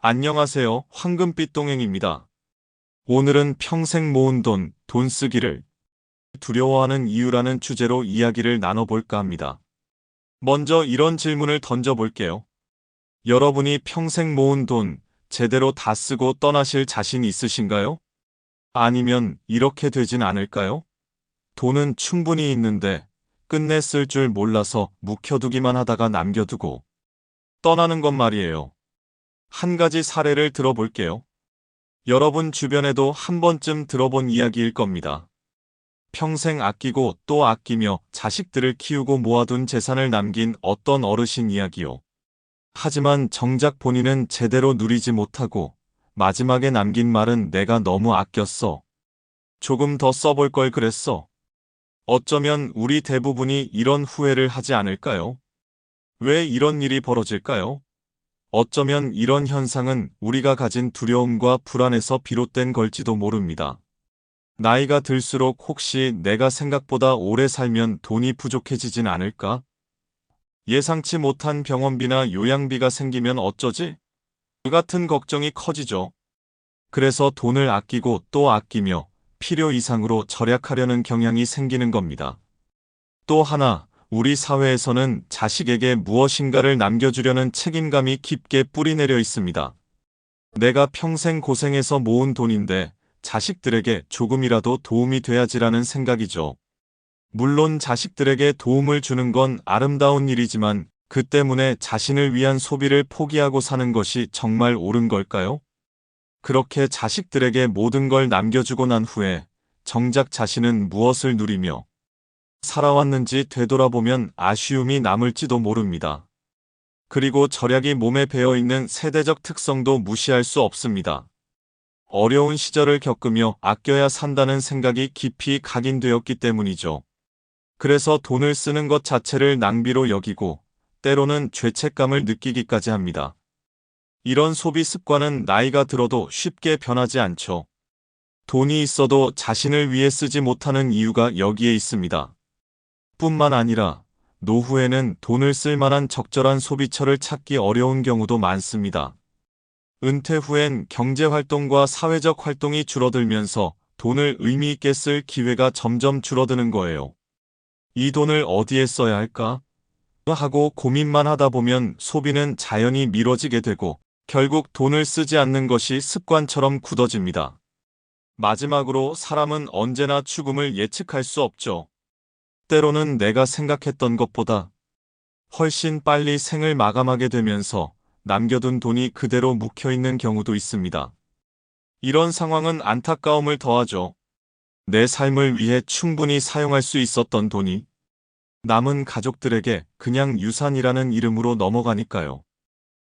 안녕하세요. 황금빛 동행입니다. 오늘은 평생 모은 돈 쓰기를 두려워하는 이유라는 주제로 이야기를 나눠볼까 합니다. 먼저 이런 질문을 던져볼게요. 여러분이 평생 모은 돈 제대로 다 쓰고 떠나실 자신 있으신가요? 아니면 이렇게 되진 않을까요? 돈은 충분히 있는데 끝내 쓸 줄 몰라서 묵혀두기만 하다가 남겨두고 떠나는 것 말이에요. 한 가지 사례를 들어볼게요. 여러분 주변에도 한 번쯤 들어본 이야기일 겁니다. 평생 아끼고 또 아끼며 자식들을 키우고 모아둔 재산을 남긴 어떤 어르신 이야기요. 하지만 정작 본인은 제대로 누리지 못하고 마지막에 남긴 말은 내가 너무 아꼈어. 조금 더 써볼 걸 그랬어. 어쩌면 우리 대부분이 이런 후회를 하지 않을까요? 왜 이런 일이 벌어질까요? 어쩌면 이런 현상은 우리가 가진 두려움과 불안에서 비롯된 걸지도 모릅니다. 나이가 들수록 혹시 내가 생각보다 오래 살면 돈이 부족해지진 않을까? 예상치 못한 병원비나 요양비가 생기면 어쩌지? 그 같은 걱정이 커지죠. 그래서 돈을 아끼고 또 아끼며 필요 이상으로 절약하려는 경향이 생기는 겁니다. 또 하나, 우리 사회에서는 자식에게 무엇인가를 남겨주려는 책임감이 깊게 뿌리내려 있습니다. 내가 평생 고생해서 모은 돈인데 자식들에게 조금이라도 도움이 돼야지라는 생각이죠. 물론 자식들에게 도움을 주는 건 아름다운 일이지만 그 때문에 자신을 위한 소비를 포기하고 사는 것이 정말 옳은 걸까요? 그렇게 자식들에게 모든 걸 남겨주고 난 후에 정작 자신은 무엇을 누리며 살아왔는지 되돌아보면 아쉬움이 남을지도 모릅니다. 그리고 절약이 몸에 배어있는 세대적 특성도 무시할 수 없습니다. 어려운 시절을 겪으며 아껴야 산다는 생각이 깊이 각인되었기 때문이죠. 그래서 돈을 쓰는 것 자체를 낭비로 여기고 때로는 죄책감을 느끼기까지 합니다. 이런 소비 습관은 나이가 들어도 쉽게 변하지 않죠. 돈이 있어도 자신을 위해 쓰지 못하는 이유가 여기에 있습니다. 뿐만 아니라 노후에는 돈을 쓸 만한 적절한 소비처를 찾기 어려운 경우도 많습니다. 은퇴 후엔 경제활동과 사회적 활동이 줄어들면서 돈을 의미 있게 쓸 기회가 점점 줄어드는 거예요. 이 돈을 어디에 써야 할까? 하고 고민만 하다 보면 소비는 자연히 미뤄지게 되고 결국 돈을 쓰지 않는 것이 습관처럼 굳어집니다. 마지막으로 사람은 언제나 죽음을 예측할 수 없죠. 때로는 내가 생각했던 것보다 훨씬 빨리 생을 마감하게 되면서 남겨둔 돈이 그대로 묵혀있는 경우도 있습니다. 이런 상황은 안타까움을 더하죠. 내 삶을 위해 충분히 사용할 수 있었던 돈이 남은 가족들에게 그냥 유산이라는 이름으로 넘어가니까요.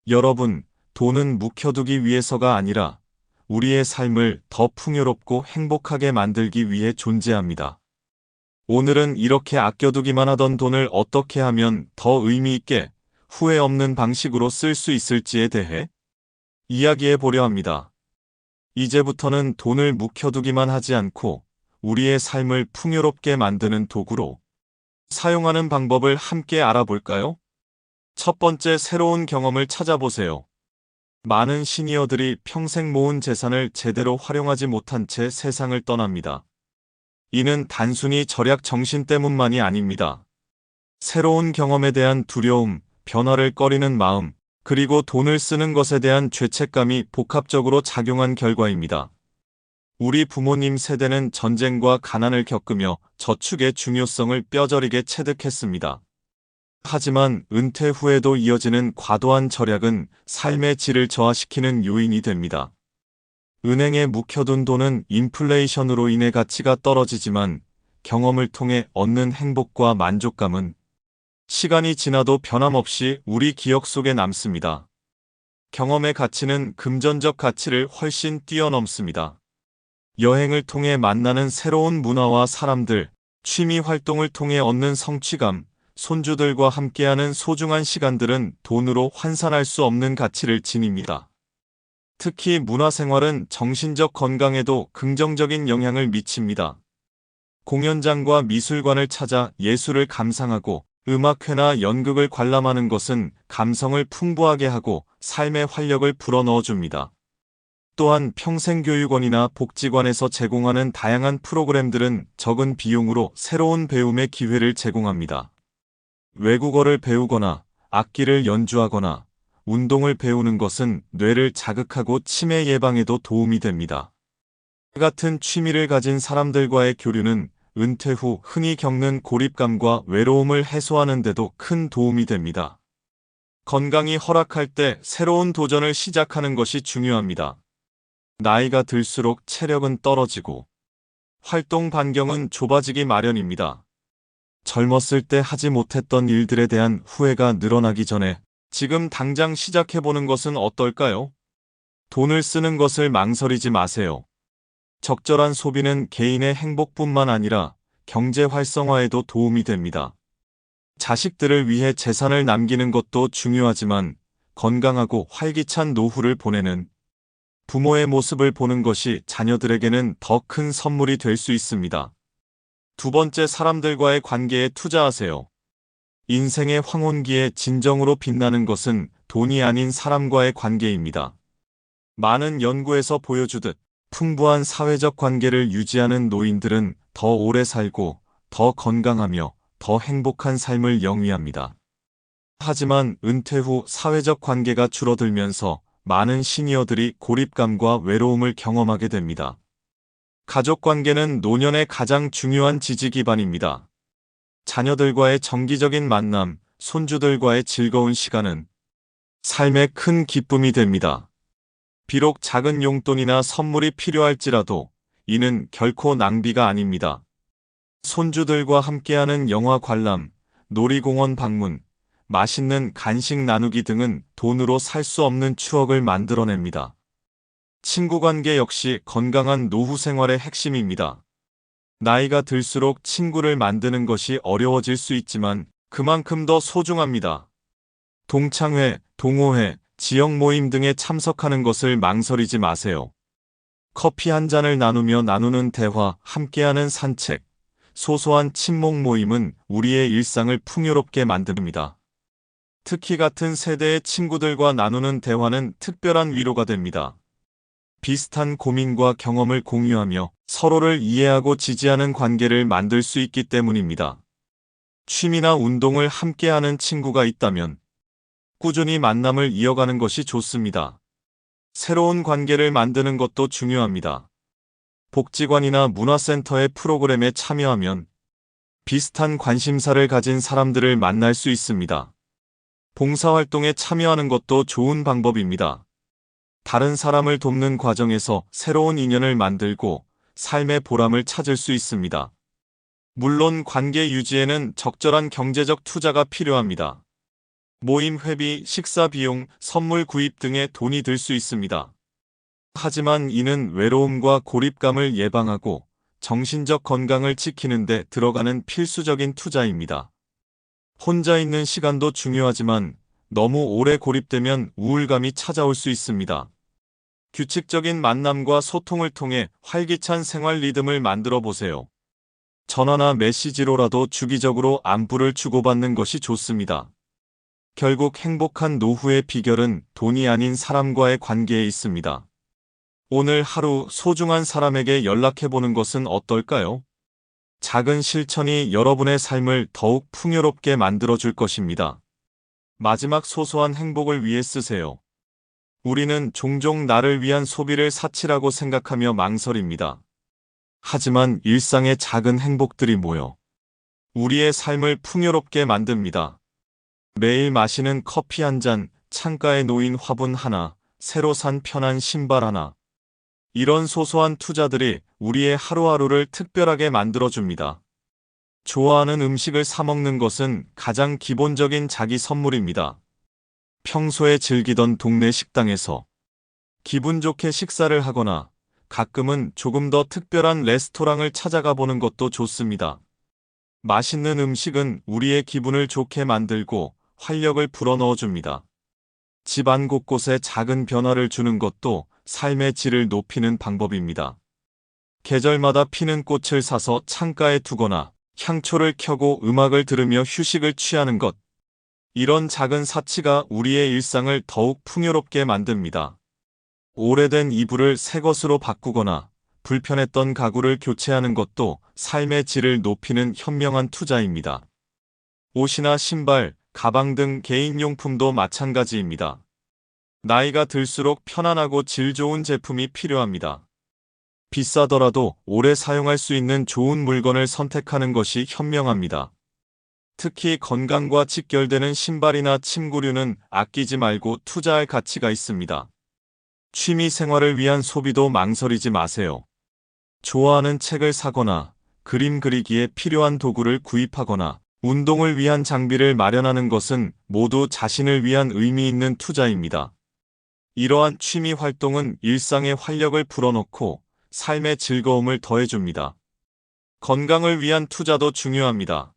여러분, 돈은 묵혀두기 위해서가 아니라 우리의 삶을 더 풍요롭고 행복하게 만들기 위해 존재합니다. 오늘은 이렇게 아껴두기만 하던 돈을 어떻게 하면 더 의미 있게 후회 없는 방식으로 쓸 수 있을지에 대해 이야기해 보려 합니다. 이제부터는 돈을 묵혀두기만 하지 않고 우리의 삶을 풍요롭게 만드는 도구로 사용하는 방법을 함께 알아볼까요? 첫 번째, 새로운 경험을 찾아보세요. 많은 시니어들이 평생 모은 재산을 제대로 활용하지 못한 채 세상을 떠납니다. 이는 단순히 절약 정신 때문만이 아닙니다. 새로운 경험에 대한 두려움, 변화를 꺼리는 마음, 그리고 돈을 쓰는 것에 대한 죄책감이 복합적으로 작용한 결과입니다. 우리 부모님 세대는 전쟁과 가난을 겪으며 저축의 중요성을 뼈저리게 체득했습니다. 하지만 은퇴 후에도 이어지는 과도한 절약은 삶의 질을 저하시키는 요인이 됩니다. 은행에 묵혀둔 돈은 인플레이션으로 인해 가치가 떨어지지만 경험을 통해 얻는 행복과 만족감은 시간이 지나도 변함없이 우리 기억 속에 남습니다. 경험의 가치는 금전적 가치를 훨씬 뛰어넘습니다. 여행을 통해 만나는 새로운 문화와 사람들, 취미 활동을 통해 얻는 성취감, 손주들과 함께하는 소중한 시간들은 돈으로 환산할 수 없는 가치를 지닙니다. 특히 문화생활은 정신적 건강에도 긍정적인 영향을 미칩니다. 공연장과 미술관을 찾아 예술을 감상하고 음악회나 연극을 관람하는 것은 감성을 풍부하게 하고 삶의 활력을 불어넣어 줍니다. 또한 평생교육원이나 복지관에서 제공하는 다양한 프로그램들은 적은 비용으로 새로운 배움의 기회를 제공합니다. 외국어를 배우거나 악기를 연주하거나 운동을 배우는 것은 뇌를 자극하고 치매 예방에도 도움이 됩니다. 같은 취미를 가진 사람들과의 교류는 은퇴 후 흔히 겪는 고립감과 외로움을 해소하는 데도 큰 도움이 됩니다. 건강이 허락할 때 새로운 도전을 시작하는 것이 중요합니다. 나이가 들수록 체력은 떨어지고 활동 반경은 좁아지기 마련입니다. 젊었을 때 하지 못했던 일들에 대한 후회가 늘어나기 전에 지금 당장 시작해보는 것은 어떨까요? 돈을 쓰는 것을 망설이지 마세요. 적절한 소비는 개인의 행복뿐만 아니라 경제 활성화에도 도움이 됩니다. 자식들을 위해 재산을 남기는 것도 중요하지만 건강하고 활기찬 노후를 보내는 부모의 모습을 보는 것이 자녀들에게는 더 큰 선물이 될 수 있습니다. 두 번째, 사람들과의 관계에 투자하세요. 인생의 황혼기에 진정으로 빛나는 것은 돈이 아닌 사람과의 관계입니다. 많은 연구에서 보여주듯 풍부한 사회적 관계를 유지하는 노인들은 더 오래 살고 더 건강하며 더 행복한 삶을 영위합니다. 하지만 은퇴 후 사회적 관계가 줄어들면서 많은 시니어들이 고립감과 외로움을 경험하게 됩니다. 가족 관계는 노년의 가장 중요한 지지 기반입니다. 자녀들과의 정기적인 만남, 손주들과의 즐거운 시간은 삶의 큰 기쁨이 됩니다. 비록 작은 용돈이나 선물이 필요할지라도 이는 결코 낭비가 아닙니다. 손주들과 함께하는 영화 관람, 놀이공원 방문, 맛있는 간식 나누기 등은 돈으로 살 수 없는 추억을 만들어냅니다. 친구 관계 역시 건강한 노후 생활의 핵심입니다. 나이가 들수록 친구를 만드는 것이 어려워질 수 있지만 그만큼 더 소중합니다. 동창회, 동호회, 지역 모임 등에 참석하는 것을 망설이지 마세요. 커피 한 잔을 나누며 나누는 대화, 함께하는 산책, 소소한 친목 모임은 우리의 일상을 풍요롭게 만듭니다. 특히 같은 세대의 친구들과 나누는 대화는 특별한 위로가 됩니다. 비슷한 고민과 경험을 공유하며 서로를 이해하고 지지하는 관계를 만들 수 있기 때문입니다. 취미나 운동을 함께하는 친구가 있다면 꾸준히 만남을 이어가는 것이 좋습니다. 새로운 관계를 만드는 것도 중요합니다. 복지관이나 문화센터의 프로그램에 참여하면 비슷한 관심사를 가진 사람들을 만날 수 있습니다. 봉사활동에 참여하는 것도 좋은 방법입니다. 다른 사람을 돕는 과정에서 새로운 인연을 만들고 삶의 보람을 찾을 수 있습니다. 물론 관계 유지에는 적절한 경제적 투자가 필요합니다. 모임 회비, 식사 비용, 선물 구입 등에 돈이 들 수 있습니다. 하지만 이는 외로움과 고립감을 예방하고 정신적 건강을 지키는 데 들어가는 필수적인 투자입니다. 혼자 있는 시간도 중요하지만 너무 오래 고립되면 우울감이 찾아올 수 있습니다. 규칙적인 만남과 소통을 통해 활기찬 생활 리듬을 만들어 보세요. 전화나 메시지로라도 주기적으로 안부를 주고받는 것이 좋습니다. 결국 행복한 노후의 비결은 돈이 아닌 사람과의 관계에 있습니다. 오늘 하루 소중한 사람에게 연락해보는 것은 어떨까요? 작은 실천이 여러분의 삶을 더욱 풍요롭게 만들어줄 것입니다. 마지막, 소소한 행복을 위해 쓰세요. 우리는 종종 나를 위한 소비를 사치라고 생각하며 망설입니다. 하지만 일상의 작은 행복들이 모여 우리의 삶을 풍요롭게 만듭니다. 매일 마시는 커피 한 잔, 창가에 놓인 화분 하나, 새로 산 편한 신발 하나. 이런 소소한 투자들이 우리의 하루하루를 특별하게 만들어줍니다. 좋아하는 음식을 사 먹는 것은 가장 기본적인 자기 선물입니다. 평소에 즐기던 동네 식당에서 기분 좋게 식사를 하거나 가끔은 조금 더 특별한 레스토랑을 찾아가 보는 것도 좋습니다. 맛있는 음식은 우리의 기분을 좋게 만들고 활력을 불어넣어 줍니다. 집안 곳곳에 작은 변화를 주는 것도 삶의 질을 높이는 방법입니다. 계절마다 피는 꽃을 사서 창가에 두거나 향초를 켜고 음악을 들으며 휴식을 취하는 것. 이런 작은 사치가 우리의 일상을 더욱 풍요롭게 만듭니다. 오래된 이불을 새 것으로 바꾸거나 불편했던 가구를 교체하는 것도 삶의 질을 높이는 현명한 투자입니다. 옷이나 신발, 가방 등 개인용품도 마찬가지입니다. 나이가 들수록 편안하고 질 좋은 제품이 필요합니다. 비싸더라도 오래 사용할 수 있는 좋은 물건을 선택하는 것이 현명합니다. 특히 건강과 직결되는 신발이나 침구류는 아끼지 말고 투자할 가치가 있습니다. 취미 생활을 위한 소비도 망설이지 마세요. 좋아하는 책을 사거나 그림 그리기에 필요한 도구를 구입하거나 운동을 위한 장비를 마련하는 것은 모두 자신을 위한 의미 있는 투자입니다. 이러한 취미 활동은 일상의 활력을 불어넣고 삶의 즐거움을 더해줍니다. 건강을 위한 투자도 중요합니다.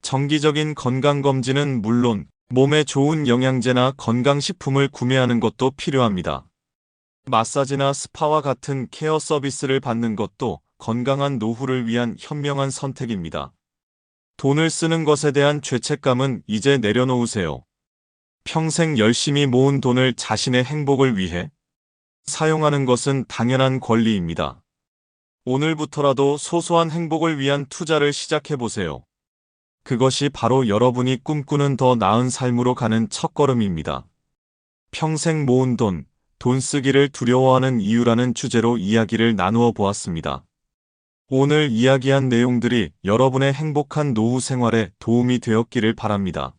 정기적인 건강검진은 물론 몸에 좋은 영양제나 건강식품을 구매하는 것도 필요합니다. 마사지나 스파와 같은 케어 서비스를 받는 것도 건강한 노후를 위한 현명한 선택입니다. 돈을 쓰는 것에 대한 죄책감은 이제 내려놓으세요. 평생 열심히 모은 돈을 자신의 행복을 위해 사용하는 것은 당연한 권리입니다. 오늘부터라도 소소한 행복을 위한 투자를 시작해보세요. 그것이 바로 여러분이 꿈꾸는 더 나은 삶으로 가는 첫걸음입니다. 평생 모은 돈, 돈 쓰기를 두려워하는 이유라는 주제로 이야기를 나누어 보았습니다. 오늘 이야기한 내용들이 여러분의 행복한 노후 생활에 도움이 되었기를 바랍니다.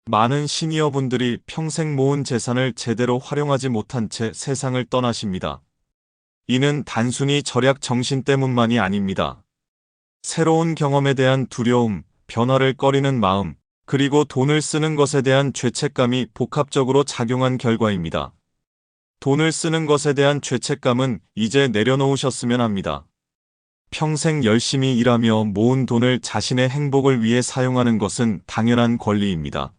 많은 시니어분들이 평생 모은 재산을 제대로 활용하지 못한 채 세상을 떠나십니다. 이는 단순히 절약 정신 때문만이 아닙니다. 새로운 경험에 대한 두려움, 변화를 꺼리는 마음, 그리고 돈을 쓰는 것에 대한 죄책감이 복합적으로 작용한 결과입니다. 돈을 쓰는 것에 대한 죄책감은 이제 내려놓으셨으면 합니다. 평생 열심히 일하며 모은 돈을 자신의 행복을 위해 사용하는 것은 당연한 권리입니다.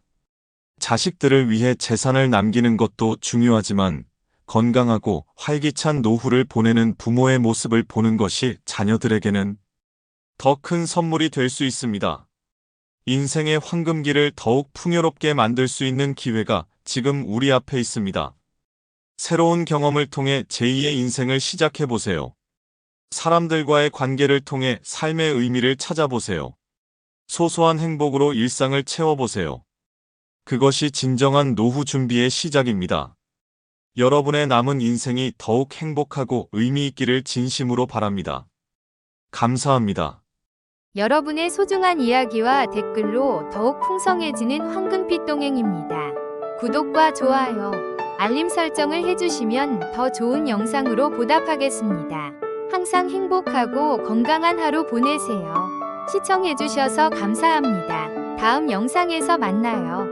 자식들을 위해 재산을 남기는 것도 중요하지만 건강하고 활기찬 노후를 보내는 부모의 모습을 보는 것이 자녀들에게는 더 큰 선물이 될 수 있습니다. 인생의 황금기를 더욱 풍요롭게 만들 수 있는 기회가 지금 우리 앞에 있습니다. 새로운 경험을 통해 제2의 인생을 시작해보세요. 사람들과의 관계를 통해 삶의 의미를 찾아보세요. 소소한 행복으로 일상을 채워보세요. 그것이 진정한 노후 준비의 시작입니다. 여러분의 남은 인생이 더욱 행복하고 의미 있기를 진심으로 바랍니다. 감사합니다. 여러분의 소중한 이야기와 댓글로 더욱 풍성해지는 황금빛 동행입니다. 구독과 좋아요, 알림 설정을 해주시면 더 좋은 영상으로 보답하겠습니다. 항상 행복하고 건강한 하루 보내세요. 시청해주셔서 감사합니다. 다음 영상에서 만나요.